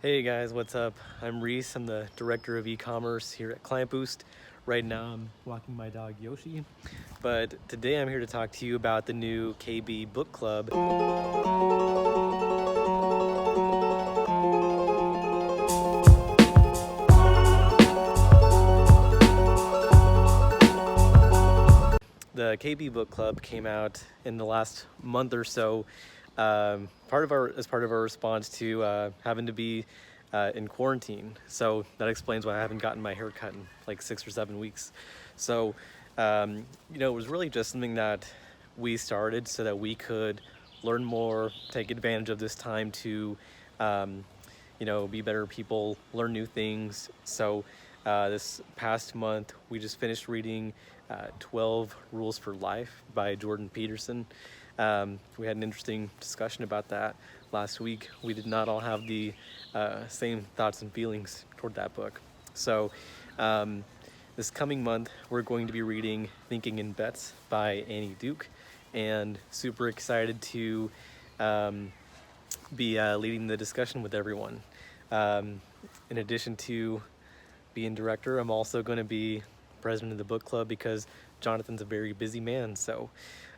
Hey guys, what's up? I'm Reese. I'm the director of e-commerce here at KlientBoost. Right now I'm walking my dog Yoshi, but today I'm here to talk to you about the new KB book club. The KB book club came out in the last month or so, as part of our response to having to be in quarantine. So that explains why I haven't gotten my hair cut in like 6 or 7 weeks. So it was really just something that we started so that we could learn more, take advantage of this time to be better people, learn new things. So this past month, we just finished reading 12 Rules for Life by Jordan Peterson. We had an interesting discussion about that last week. We did not all have the same thoughts and feelings toward that book. So this coming month, we're going to be reading Thinking in Bets by Annie Duke, and super excited to be leading the discussion with everyone. In addition to being director, I'm also going to be president of the book club because Jonathan's a very busy man. So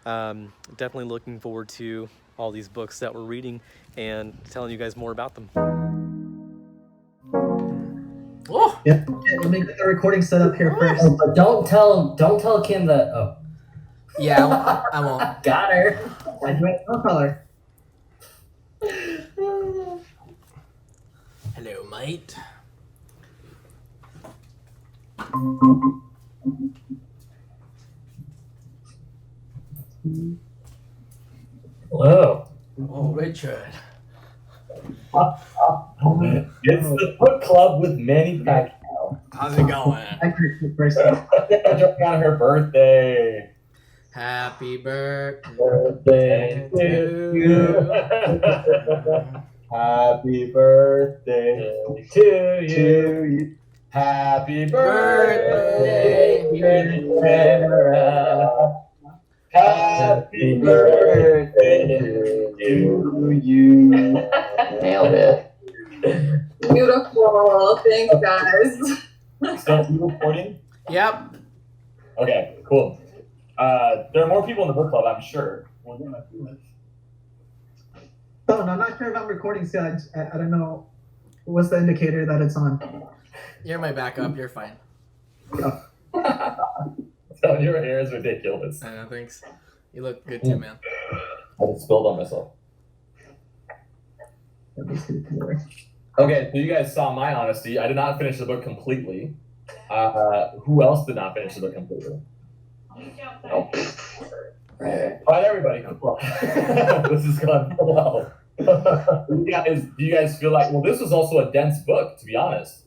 definitely looking forward to all these books that we're reading and telling you guys more about them. Oh, Yep. Okay, let me get the recording set up here first. Oh, but don't tell Kim that. Oh, yeah, I won't. got her. I do it no color. Hello, mate. Hello. Oh, Richard. It's the book club with Manny Pacquiao. How's it going? I create first. Joking on her birthday. Happy birthday Birthday to you. Happy birthday to you. Happy birthday, dear Sarah. Happy birthday to you. Nailed it. Beautiful. Thanks, guys. So, you recording? Yep. Okay, cool. There are more people in the book club, I'm sure. Oh, no, I'm not sure if I'm recording still. I don't know. What's the indicator that it's on? You're my backup. You're fine. So your hair is ridiculous. I know, thanks. You look good too, man. I just spilled on myself. Let me see here. Okay, so you guys saw my honesty. I did not finish the book completely. Who else did not finish the book completely? Oh. Fine, everybody. Cool. This is going well. Do you guys feel like, well, this was also a dense book, to be honest.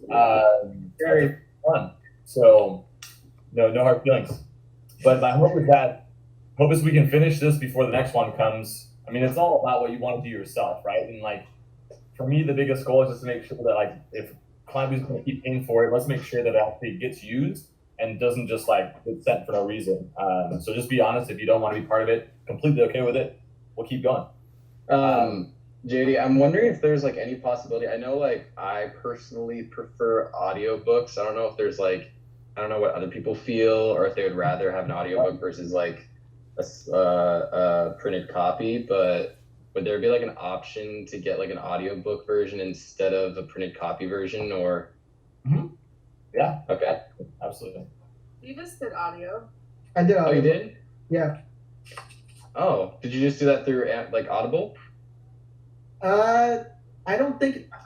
Very fun. So, no hard feelings. But my hope is we can finish this before the next one comes. I mean, it's all about what you want to do yourself, right? And like, for me, the biggest goal is just to make sure that like, if KlientBoost is going to keep paying for it, let's make sure that it actually gets used and doesn't just like get sent for no reason. So just be honest. If you don't want to be part of it, completely okay with it, we'll keep going. JD, I'm wondering if there's like any possibility. I know like I personally prefer audiobooks. I don't know if there's like, I don't know what other people feel or if they would rather have an audiobook versus like a printed copy, but would there be like an option to get like an audiobook version instead of a printed copy version or? Mm-hmm. Yeah. Okay. Absolutely. You just did audio. I did. Oh, you did? Yeah. Oh, did you just do that through like Audible? I'm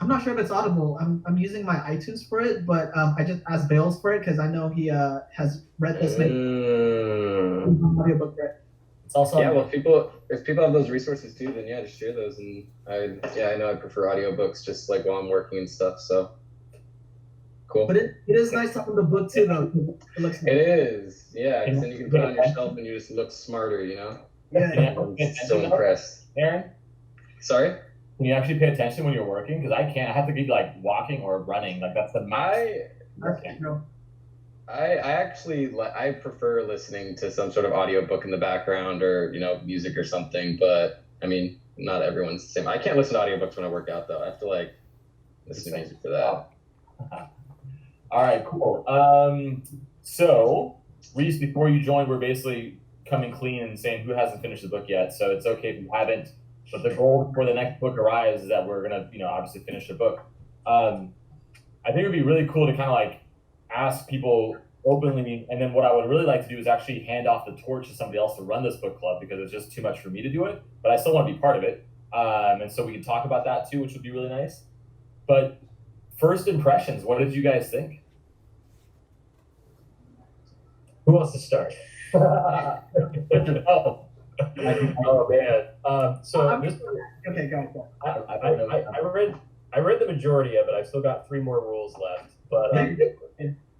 not sure if it's Audible. I'm using my iTunes for it, but I just asked Bales for it because I know he has read this audiobook, right? It's also yeah. Well, if people have those resources too, then yeah, just share those. And I know I prefer audiobooks just like while I'm working and stuff. So cool. But it is nice to own the book too, though. It looks nice. It is, yeah. Because then you can put it on your shelf and you just look smarter, you know. Yeah. I'm so impressed. Aaron, Sorry. can you actually pay attention when you're working? Because I can't. I have to be like walking or running. Like that's the I prefer listening to some sort of audiobook in the background or, music or something. But I mean, not everyone's the same. I can't listen to audiobooks when I work out though. I have to Listening music for that. All right, cool. So Reese, before you joined, we're basically coming clean and saying who hasn't finished the book yet. So it's okay if you haven't. But the goal before the next book arrives is that we're gonna, obviously finish the book. I think it'd be really cool to kind of like ask people openly, and then what I would really like to do is actually hand off the torch to somebody else to run this book club, because it's just too much for me to do it, but I still want to be part of it. And so we can talk about that too, which would be really nice. But first impressions, what did you guys think? Who wants to start? Oh man. So this, Okay, go. I read the majority of it. I've still got 3 more rules left. But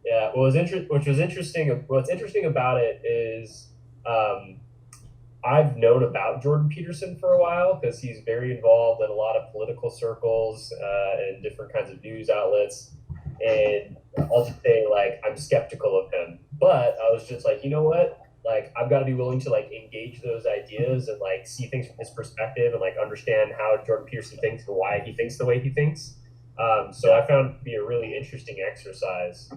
yeah, what's interesting about it is I've known about Jordan Peterson for a while because he's very involved in a lot of political circles and different kinds of news outlets. And I'll just say, like, I'm skeptical of him. But I was just like, you know what? Like, I've got to be willing to, like, engage those ideas and, like, see things from his perspective and, like, understand how Jordan Peterson thinks and why he thinks the way he thinks. So I found it to be a really interesting exercise.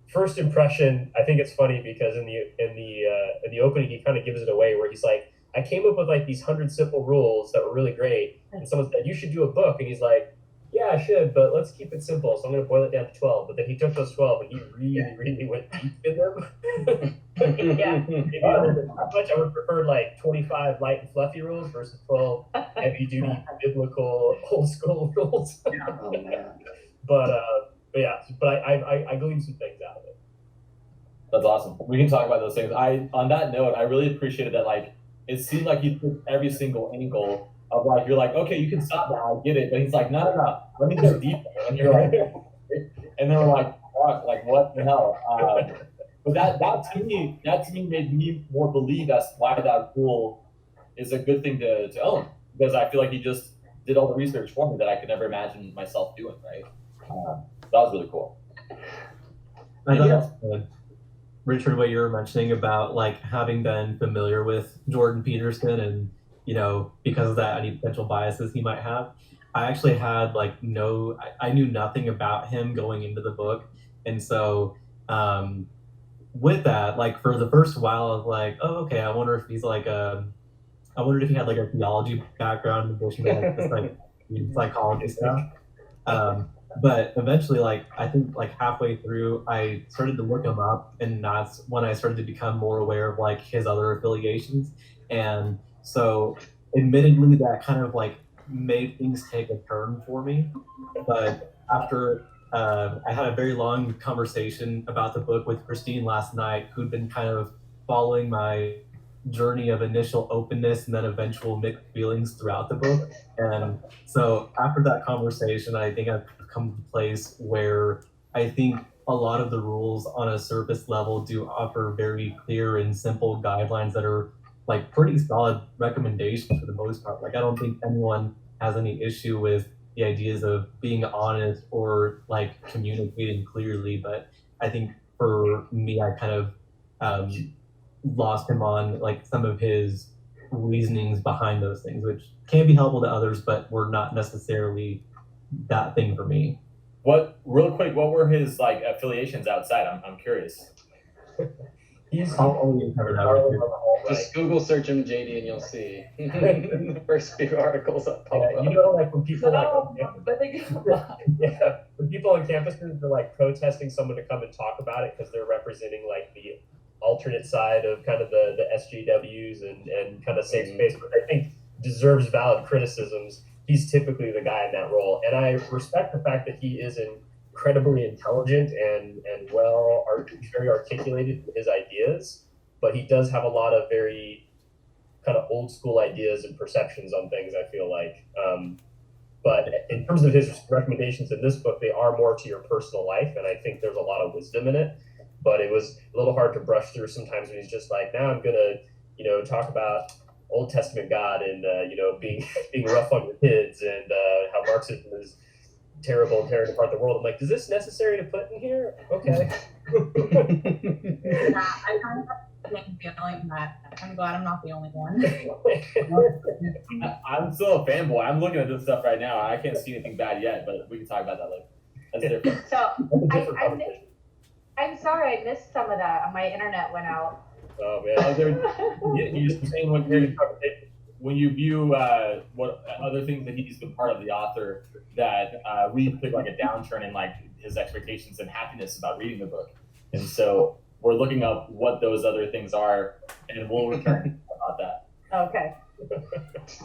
First impression, I think it's funny because in the opening, he kind of gives it away where he's like, I came up with, like, these 100 simple rules that were really great. And someone said, you should do a book. And he's like, yeah, I should, but let's keep it simple. So I'm going to boil it down to 12. But then he took those 12 and he really went deep in them. Yeah. How much I would prefer like 25 light and fluffy rules versus 12 heavy duty biblical old school rules. Oh, man. But I gleaned some things out of it. That's awesome. We can talk about those things. On that note, I really appreciated that, like, it seemed like he took every single angle of, like, you're like, okay, you can stop now, I get it. But he's like, no, let me go deeper. And you're like, and then we're like, fuck, like, what the hell? But that to me made me more believe that's why that rule is a good thing to own, because I feel like he just did all the research for me that I could never imagine myself doing, right? That was really cool. I thought that's good. Richard, what you were mentioning about, like, having been familiar with Jordan Peterson and, because of that, any potential biases he might have. I actually had, like, I knew nothing about him going into the book. And so with that, like, for the first while, I was like, oh, okay, I wonder if he's like, I wondered if he had, like, a theology background in addition to, like, this, like, psychology stuff. But eventually, like, I think, like, halfway through, I started to look him up, and that's when I started to become more aware of, like, his other affiliations. And so, admittedly, that kind of, like, made things take a turn for me. But after I had a very long conversation about the book with Christine last night, who'd been kind of following my journey of initial openness and then eventual mixed feelings throughout the book. And so after that conversation, I think I've come to a place where I think a lot of the rules on a surface level do offer very clear and simple guidelines that are, like, pretty solid recommendations for the most part. Like, I don't think anyone has any issue with the ideas of being honest or, like, communicating clearly. But I think for me, I kind of lost him on, like, some of his reasonings behind those things, which can be helpful to others, but were not necessarily that thing for me. Real quick, what were his, like, affiliations outside? I'm curious. I'll cover that with you. Just Google search him, JD, and you'll see the first few articles that pop up. Like, when people when people on campuses are, like, protesting someone to come and talk about it because they're representing, like, the alternate side of kind of the SJWs and kind of safe space, which I think deserves valid criticisms. He's typically the guy in that role, and I respect the fact that he is incredibly intelligent and very articulated in his ideas, but he does have a lot of very kind of old school ideas and perceptions on things, I feel like. But in terms of his recommendations in this book, they are more to your personal life, and I think there's a lot of wisdom in it. But it was a little hard to brush through sometimes when he's just like, now I'm gonna, talk about Old Testament God and being rough on your kids and how Marxism is terrible and tearing apart the world. I'm like, is this necessary to put in here? Okay. Yeah, feeling that. I'm glad I'm not the only one. I'm still a fanboy. I'm looking at this stuff right now. I can't see anything bad yet, but we can talk about that later. That's different. So That's a different I conversation. I'm sorry I missed some of that. My internet went out. Oh man, you just saying when you view what other things that he's been part of the author that Reed took like a downturn in like his expectations and happiness about reading the book, and so we're looking up what those other things are, and we'll return about that. Okay.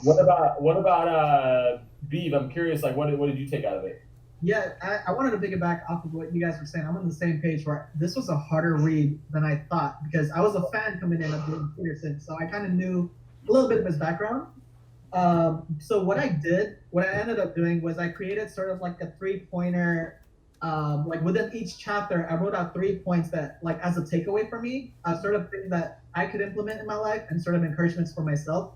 What about Beeve? I'm curious, like what did you take out of it? Yeah, I wanted to piggyback off of what you guys were saying. I'm on the same page where this was a harder read than I thought because I was a fan coming in of Jordan Peterson, so I kind of knew a little bit of his background. So what I ended up doing was I created sort of like a 3-pointer, like within each chapter, I wrote out 3 points that like as a takeaway for me, sort of things that I could implement in my life and sort of encouragements for myself.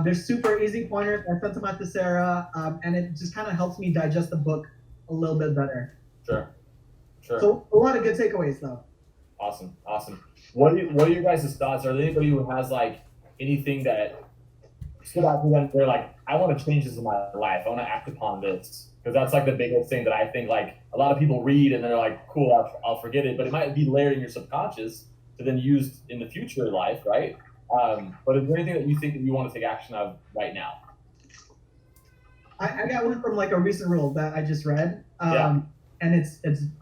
They're super easy pointers. I sent them out to Sarah, and it just kind of helps me digest the book a little bit better. Sure. So a lot of good takeaways though. Awesome. What are your guys' thoughts? Are there anybody who has like anything that stood out to them? They're like, I want to change this in my life. I want to act upon this, because that's like the biggest thing that I think like a lot of people read and they're like, cool, I'll forget it, but it might be layered in your subconscious to then use in the future life, right? But is there anything that you think that you want to take action of right now? I got one from like a recent rule that I just read, Yeah. and it's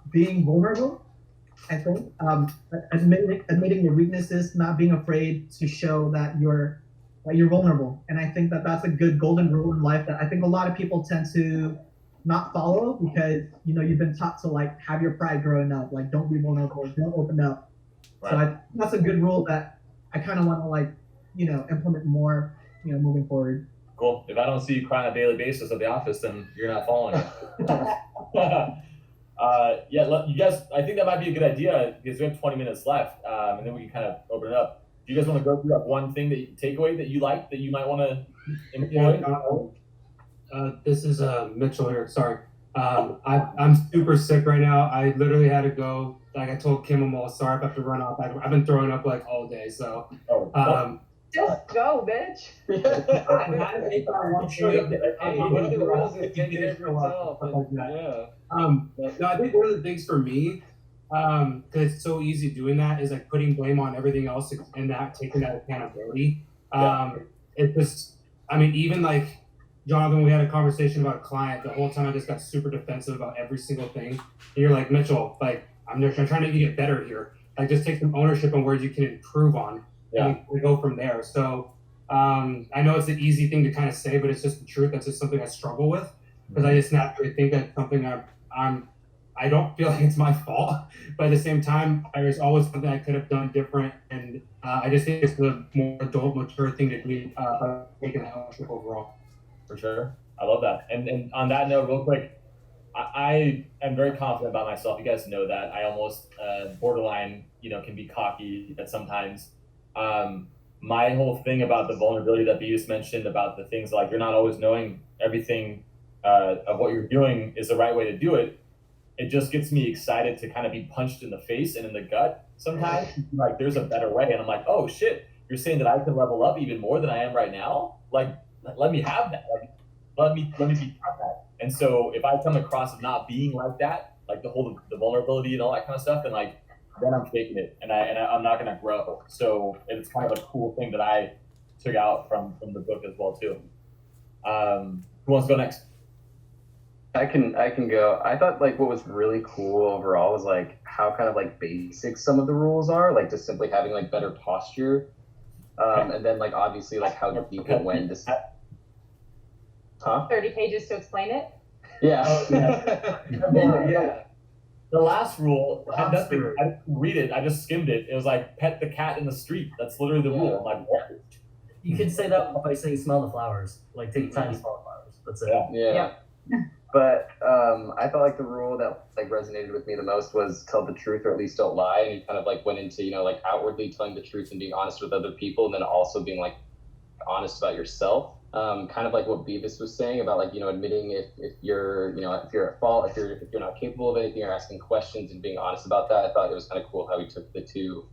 being vulnerable. I think admitting your weaknesses, not being afraid to show that you're vulnerable, and I think that that's a good golden rule in life that I think a lot of people tend to not follow because you've been taught to like have your pride growing up, like don't be vulnerable, don't open up. Right. So I think that's a good rule that I kind of want to like implement more moving forward. Cool. If I don't see you cry on a daily basis at the office, then you're not following it. Yeah, you guys, I think that might be a good idea because we have 20 minutes left, and then we can kind of open it up. Do you guys want to go through like one thing takeaway that you like that you might want to employ? This is Mitchell here. Sorry. I'm super sick right now. I literally had to go. Like I told Kim, I'm all sorry if I have to run off. I've been throwing up like all day. So Just go, bitch. I'm sure one of the rules is take it for yourself. Yeah. No, I think one of the things for me, because it's so easy doing that, is like putting blame on everything else and not taking that accountability. It just, I mean, even like Jonathan, we had a conversation about a client. The whole time I just got super defensive about every single thing. And you're like, Mitchell, like I'm trying to get better here. Like just take some ownership on where you can improve on. And we go from there. So I know it's an easy thing to kind of say, but it's just the truth. That's just something I struggle with because I just naturally think that's something I don't feel like it's my fault, but at the same time, there's always something I could have done different, and I just think it's the more adult, mature thing to do, taking that ownership overall. For sure, I love that. And on that note, real quick, I am very confident about myself. You guys know that. I almost borderline, can be cocky at sometimes. My whole thing about the vulnerability that Beavis mentioned about the things like you're not always knowing everything of what you're doing is the right way to do it. It just gets me excited to kind of be punched in the face and in the gut sometimes. Like there's a better way. And I'm like, oh shit, you're saying that I can level up even more than I am right now? Like, let me have that. Like, let me be that. And so if I come across of not being like that, like the vulnerability and all that kind of stuff, then I'm faking it and I'm not going to grow. So it's kind of a cool thing that I took out from the book as well too. Who wants to go next? I can go. I thought like what was really cool overall was like how kind of like basic some of the rules are, like just simply having like better posture, and then like obviously like how deep it went. 30 pages to explain it. Yeah. Yeah. The last rule had nothing. I didn't read it. I just skimmed it. It was like pet the cat in the street. That's literally the rule. I'm like, what? You could say that by saying smell the flowers. Like take time to smell the flowers. That's it. Yeah. But I felt like the rule that like resonated with me the most was tell the truth or at least don't lie. And you kind of like went into like outwardly telling the truth and being honest with other people, and then also being like honest about yourself. Kind of like what Beavis was saying about like admitting if you're if you're at fault, if you're not capable of anything, or asking questions and being honest about that. I thought it was kind of cool how he took the two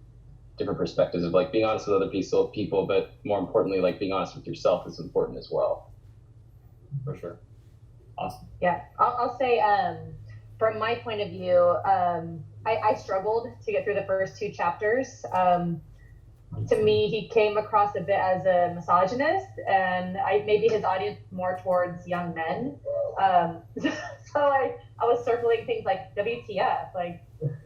different perspectives of like being honest with other people, but more importantly, like being honest with yourself is important as well. For sure. Awesome. Yeah, I'll say from my point of view, I struggled to get through the first two chapters. To me, he came across a bit as a misogynist, and maybe his audience more towards young men. So I was circling things like WTF, like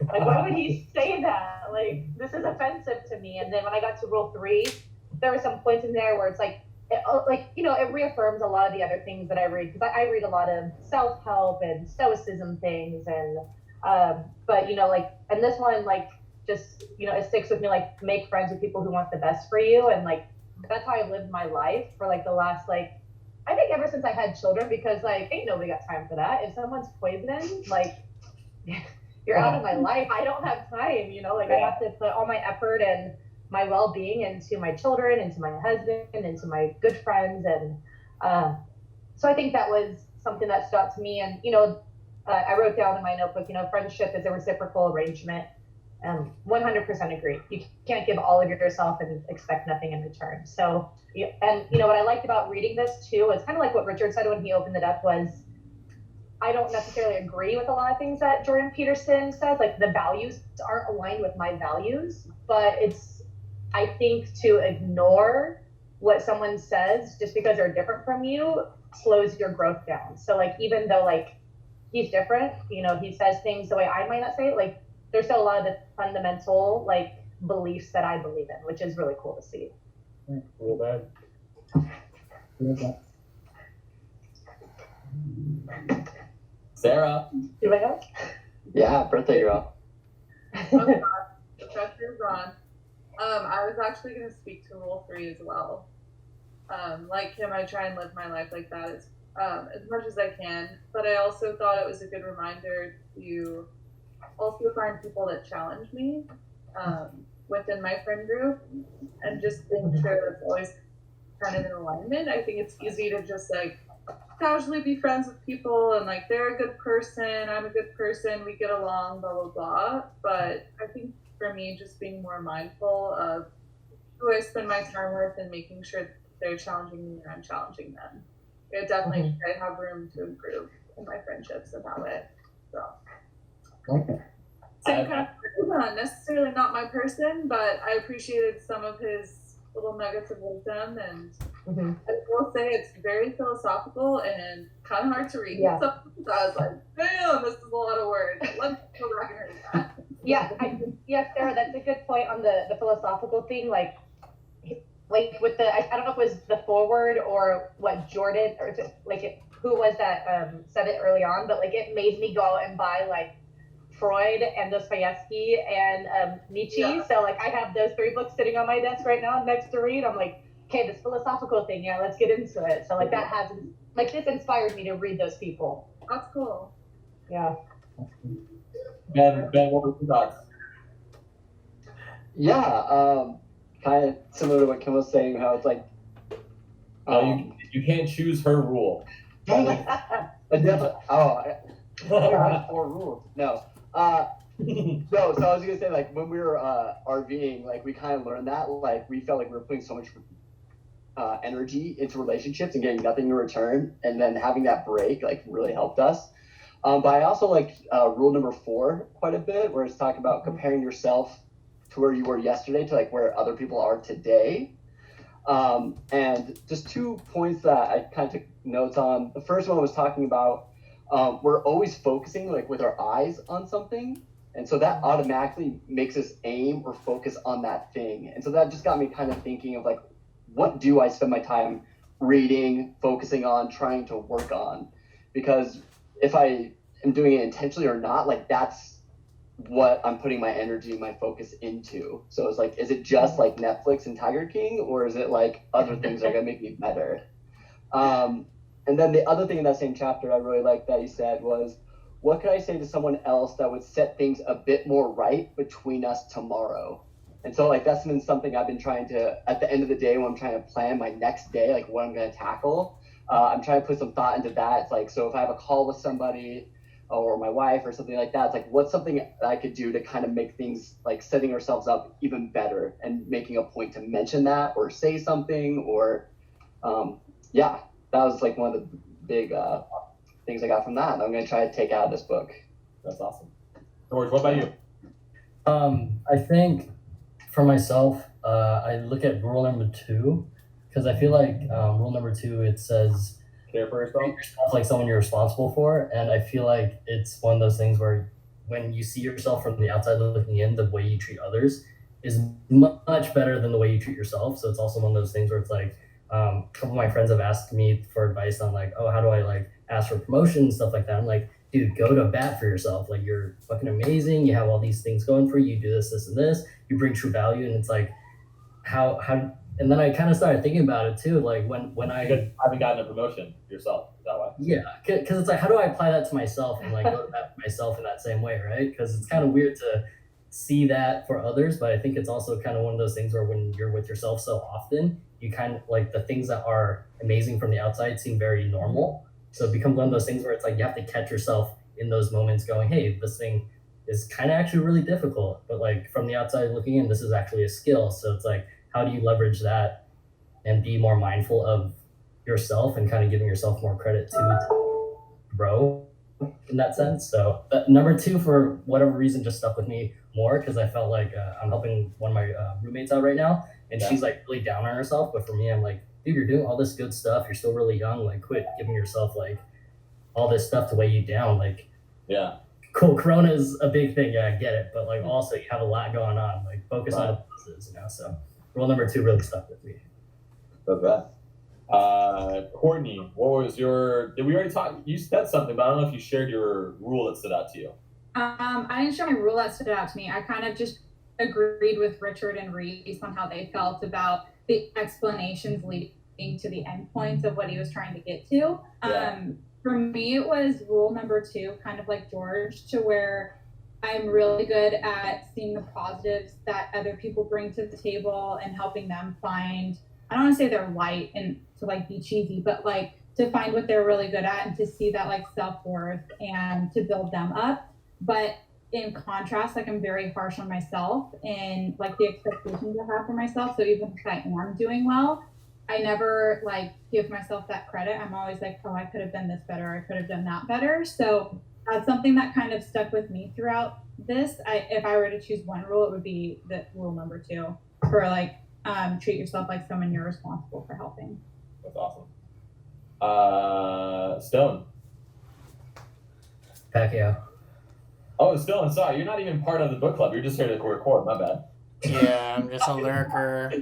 why would he say that? Like, this is offensive to me. And then when I got to rule 3, there were some points in there where it's like it reaffirms a lot of the other things that I read, because I read a lot of self-help and stoicism things, and but and this one, like, just it sticks with me, like, make friends with people who want the best for you. And like, that's how I've lived my life for like the last, like, I think ever since I had children, because like ain't nobody got time for that. If someone's poisoning, like, you're out of my life. I don't have time, I have to put all my effort and my well-being into my children, into my husband, into my good friends. And so I think that was something that stuck to me. And I wrote down in my notebook, friendship is a reciprocal arrangement. 100% agree. You can't give all of yourself and expect nothing in return. So, and what I liked about reading this too is kind of like what Richard said when he opened it up, was I don't necessarily agree with a lot of things that Jordan Peterson says. Like, the values aren't aligned with my values, but I think to ignore what someone says just because they're different from you slows your growth down. So like, even though like he's different, he says things the way I might not say it, like, there's still a lot of the fundamental like beliefs that I believe in, which is really cool to see. Real bad. Sarah. Do I go? Yeah, birthday girl. Oh God, the pressure's on. I was actually going to speak to rule 3 as well. Like him, I try and live my life like that as much as I can. But I also thought it was a good reminder to also find people that challenge me within my friend group, and just make sure that's always kind of in alignment. I think it's easy to just like casually be friends with people and like, they're a good person, I'm a good person, we get along, blah blah blah. But I think for me, just being more mindful of who I spend my time with and making sure they're challenging me and I'm challenging them. It definitely I have room to improve in my friendships about it. So same kind of, not necessarily not my person, but I appreciated some of his little nuggets of wisdom, and I will say it's very philosophical and kind of hard to read. Yeah. So I was like, damn, this is a lot of words. Let me go back and read that. Yeah, Sarah, that's a good point on the philosophical thing. Like with the, I don't know if it was the foreword or what Jordan, or who was that said it early on, but like it made me go out and buy like Freud and Dostoevsky and Nietzsche. Yeah. So like I have those 3 books sitting on my desk right now next to read. I'm like, okay, this philosophical thing, yeah, let's get into it. So like that has, like, this inspired me to read those people. That's cool. Yeah. Ben, what were your thoughts? Yeah, kind of similar to what Kim was saying, how it's like, you can't choose her rule. Dang it. I have 4 rules. No. No, so I was gonna say, like, when we were RVing, like, we kind of learned that, like, we felt like we were putting so much energy into relationships and getting nothing in return, and then having that break, like, really helped us. But I also like rule number 4 quite a bit, where it's talking about comparing yourself to where you were yesterday to like where other people are today. And just 2 points that I kind of took notes on. The first one was talking about we're always focusing like with our eyes on something, and so that automatically makes us aim or focus on that thing. And so that just got me kind of thinking of like, what do I spend my time reading, focusing on, trying to work on? Because if I am doing it intentionally or not, like, that's what I'm putting my energy, my focus into. So it's like, is it just like Netflix and Tiger King, or is it like other things that are gonna make me better? And then the other thing in that same chapter I really liked that he said was, what could I say to someone else that would set things a bit more right between us tomorrow? And so like that's been something I've been trying to, at the end of the day when I'm trying to plan my next day, like what I'm gonna tackle, I'm trying to put some thought into that. It's like, so if I have a call with somebody, or my wife or something like that. It's like, what's something that I could do to kind of make things like setting ourselves up even better and making a point to mention that or say something or, yeah, that was like one of the big things I got from that. And I'm going to try to take out of this book. That's awesome. George, what about you? I think for myself, I look at rule number 2 because I feel like rule number 2, it says care for yourself like someone you're responsible for, and I feel like it's one of those things where when you see yourself from the outside looking in, the way you treat others is much better than the way you treat yourself. So it's also one of those things where it's like a couple of my friends have asked me for advice on like, oh, how do I like ask for promotion, stuff like that. I'm like, dude, go to bat for yourself. Like, you're fucking amazing. You have all these things going for you. You do this, this, and this. You bring true value. And it's like, how, and then I kind of started thinking about it too. Like when I haven't gotten a promotion yourself, is that why? Yeah. Cause it's like, how do I apply that to myself and like go to bat for myself in that same way? Right. Cause it's kind of weird to see that for others, but I think it's also kind of one of those things where when you're with yourself so often, you kind of like the things that are amazing from the outside seem very normal. So it becomes one of those things where it's like you have to catch yourself in those moments going, hey, this thing is kind of actually really difficult, but like from the outside looking in, this is actually a skill. So it's like, how do you leverage that and be more mindful of yourself and kind of giving yourself more credit to grow in that sense. So number 2, for whatever reason, just stuck with me more because I felt like I'm helping one of my roommates out right now, and she's like really down on herself. But for me, I'm like, dude, you're doing all this good stuff. You're still really young. Like, quit giving yourself like all this stuff to weigh you down. Like, yeah, cool. Corona is a big thing. Yeah, I get it. But like, also you have a lot going on. Like, focus on the pluses, you know? So rule number 2 really stuck with me. That's bad. Courtney, what was your, did we already talk? You said something, but I don't know if you shared your rule that stood out to you. I didn't share my rule that stood out to me. I kind of just agreed with Richard and Reese on how they felt about the explanations leading to the endpoints of what he was trying to get to. Yeah. For me, it was rule number 2, kind of like George, to where I'm really good at seeing the positives that other people bring to the table and helping them find, I don't want to say they're light and to like be cheesy, but like to find what they're really good at and to see that like self-worth and to build them up. But in contrast, like I'm very harsh on myself and like the expectations I have for myself. So even if I am doing well, I never like give myself that credit. I'm always like, oh, I could have done this better. I could have done that better. So that's something that kind of stuck with me throughout this. If I were to choose one rule, it would be the rule number 2 for like, treat yourself like someone you're responsible for helping. That's awesome. Stone. Pacquiao. Oh, Stone, sorry, you're not even part of the book club. You're just here to record. My bad. Yeah, I'm just a lurker.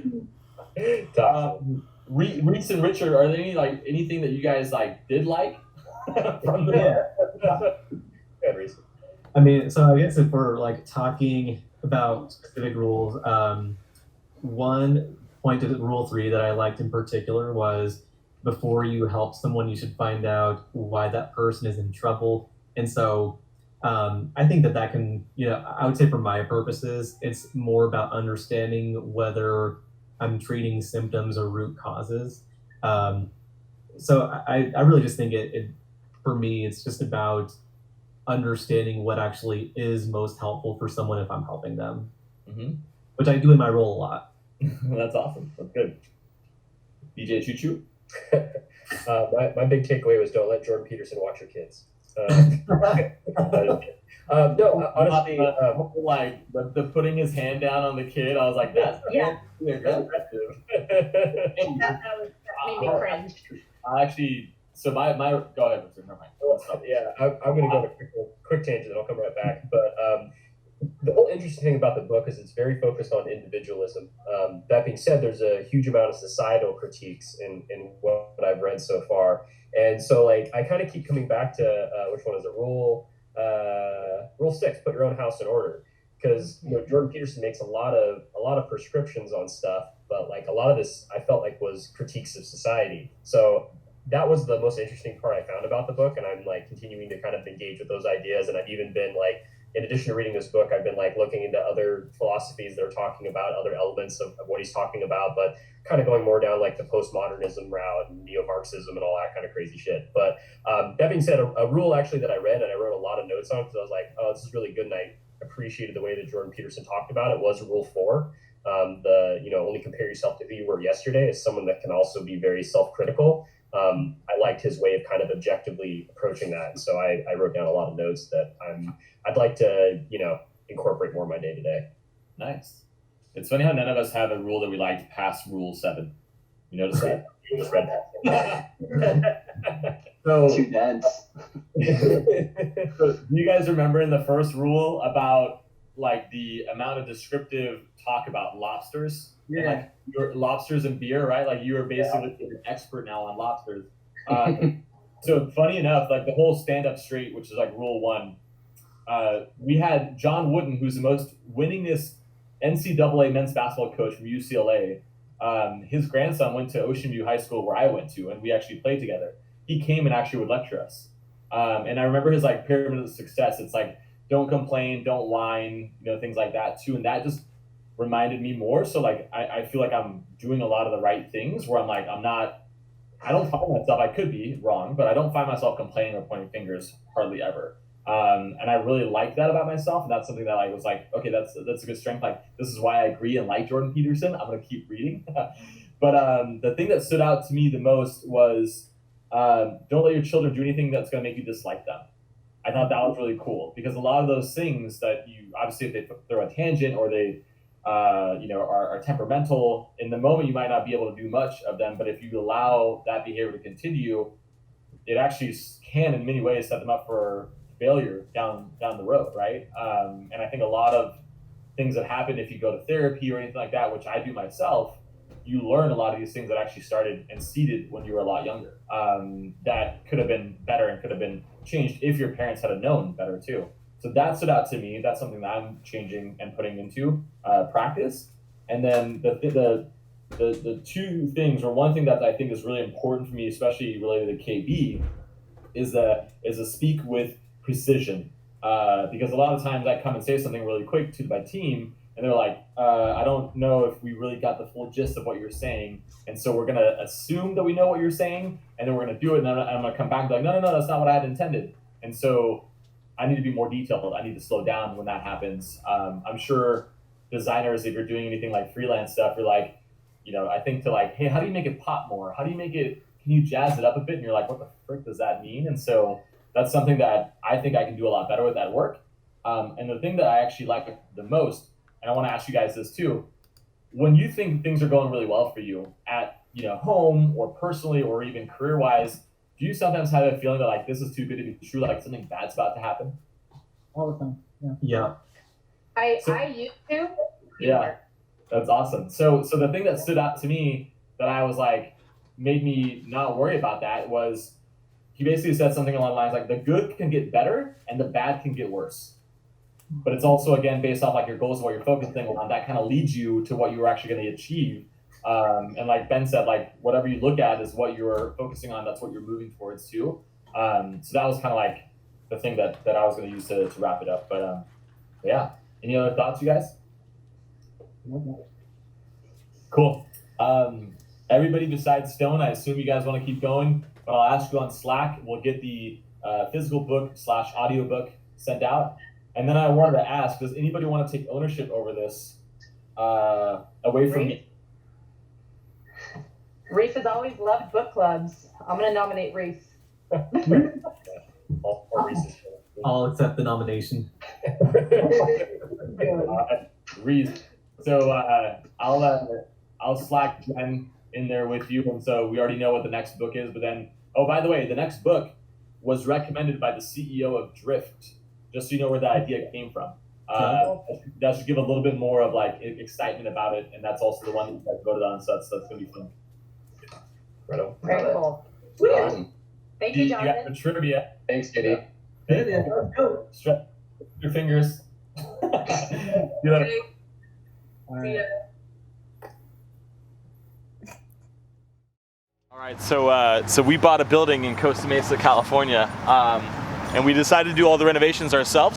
Reese and Richard, are there anything that you guys like did like from the Good Reese. I mean, so I guess if we're like talking about specific rules, one point of rule 3 that I liked in particular was before you help someone, you should find out why that person is in trouble. And so I think that can, I would say for my purposes, it's more about understanding whether I'm treating symptoms or root causes. So I really just think it for me, it's just about understanding what actually is most helpful for someone if I'm helping them, which I do in my role a lot. That's awesome. That's good. DJ Choo Choo. My big takeaway was don't let Jordan Peterson watch your kids. No, honestly, like the putting his hand down on the kid, I was like, that's aggressive. That made me cringe. I actually, so my go ahead, Richard. Never mind. Yeah, I'm going to go on a quick tangent, and I'll come right back. But the whole interesting thing about the book is it's very focused on individualism. That being said, there's a huge amount of societal critiques in what I've read so far. And so, like, I kind of keep coming back to which one is it? Rule 6: put your own house in order. Because Jordan Peterson makes a lot of prescriptions on stuff, but like a lot of this I felt like was critiques of society. So that was the most interesting part I found about the book, and I'm like continuing to kind of engage with those ideas. And I've even been like in addition to reading this book, I've been like looking into other philosophies that are talking about other elements of what he's talking about, but kind of going more down like the postmodernism route and neo-Marxism and all that kind of crazy shit. But that being said, a rule actually that I read and I wrote a lot of notes on because I was like, oh, this is really good, and I appreciated the way that Jordan Peterson talked about it, was Rule 4. Only compare yourself to who you were yesterday, as someone that can also be very self-critical. I liked his way of kind of objectively approaching that. And so I wrote down a lot of notes that I'd like to, incorporate more in my day to day. Nice. It's funny how none of us have a rule that we like past Rule 7. You notice that? You just read that. So, too dense. So, do you guys remember in the first rule about like the amount of descriptive talk about lobsters? Yeah. And, like your lobsters and beer, right? Like you are basically an expert now on lobsters. So funny enough, like the whole stand up straight, which is like Rule 1, we had John Wooden, who's the most winningest NCAA men's basketball coach from UCLA. His grandson went to Ocean View High School, where I went to, and we actually played together. He came and actually would lecture us. And I remember his like pyramid of success. It's like, don't complain, don't whine, things like that too. And that just reminded me more. So like, I feel like I'm doing a lot of the right things where I'm like, I don't find myself, I could be wrong, but I don't find myself complaining or pointing fingers hardly ever. And I really like that about myself. And that's something that I was like, okay, that's a good strength. Like, this is why I agree and like Jordan Peterson. I'm going to keep reading. But the thing that stood out to me the most was, don't let your children do anything that's going to make you dislike them. I thought that was really cool, because a lot of those things that you, obviously if they throw a tangent or they, are temperamental, in the moment you might not be able to do much of them, but if you allow that behavior to continue, it actually can in many ways set them up for failure down the road, right? And I think a lot of things that happen if you go to therapy or anything like that, which I do myself, you learn a lot of these things that actually started and seeded when you were a lot younger, that could have been better and could have been changed if your parents had known better too. So that stood out to me. That's something that I'm changing and putting into practice. And then the two things, or one thing that I think is really important for me, especially related to KB, is to speak with precision. Because a lot of times I come and say something really quick to my team, and they're like, I don't know if we really got the full gist of what you're saying. And so we're going to assume that we know what you're saying, and then we're going to do it, and then I'm going to come back and be like, no, that's not what I had intended. And so I need to be more detailed. I need to slow down when that happens. I'm sure designers, if you're doing anything like freelance stuff, you're like, I think to like, hey, how do you make it pop more? How do you can you jazz it up a bit? And you're like, what the frick does that mean? And so that's something that I think I can do a lot better with at work. And the thing that I actually like the most, and I want to ask you guys this too, when you think things are going really well for you at home or personally or even career-wise, do you sometimes have a feeling that like this is too good to be true, like something bad's about to happen? All the time. Yeah. I used to. Yeah, that's awesome. So the thing that stood out to me that I was like, made me not worry about that was, he basically said something along the lines like, the good can get better and the bad can get worse. But it's also, again, based off like your goals and what you're focusing on, that kind of leads you to what you're actually going to achieve. And like Ben said, like whatever you look at is what you're focusing on. That's what you're moving towards too. So that was kind of like the thing that I was going to use to wrap it up. But yeah, any other thoughts, you guys? Cool. Everybody besides Stone, I assume you guys want to keep going, but I'll ask you on Slack. We'll get the physical book / audiobook sent out. And then I wanted to ask, does anybody want to take ownership over this away from me? Reese has always loved book clubs. I'm going to nominate Reese. I'll accept the nomination. Reese. So I'll Slack Jen in there with you. And so we already know what the next book is. But then, oh, by the way, the next book was recommended by the CEO of Drift, just so you know where the idea came from. That should give a little bit more of like excitement about it. And that's also the one that you guys voted on. So that's going to be fun. Right on. Very cool. Awesome. Thank you, You got Jonathan. the trivia. Thanks, JD. Let's go. Stretch your fingers. See you later. See ya. All right, so we bought a building in Costa Mesa, California, and we decided to do all the renovations ourselves.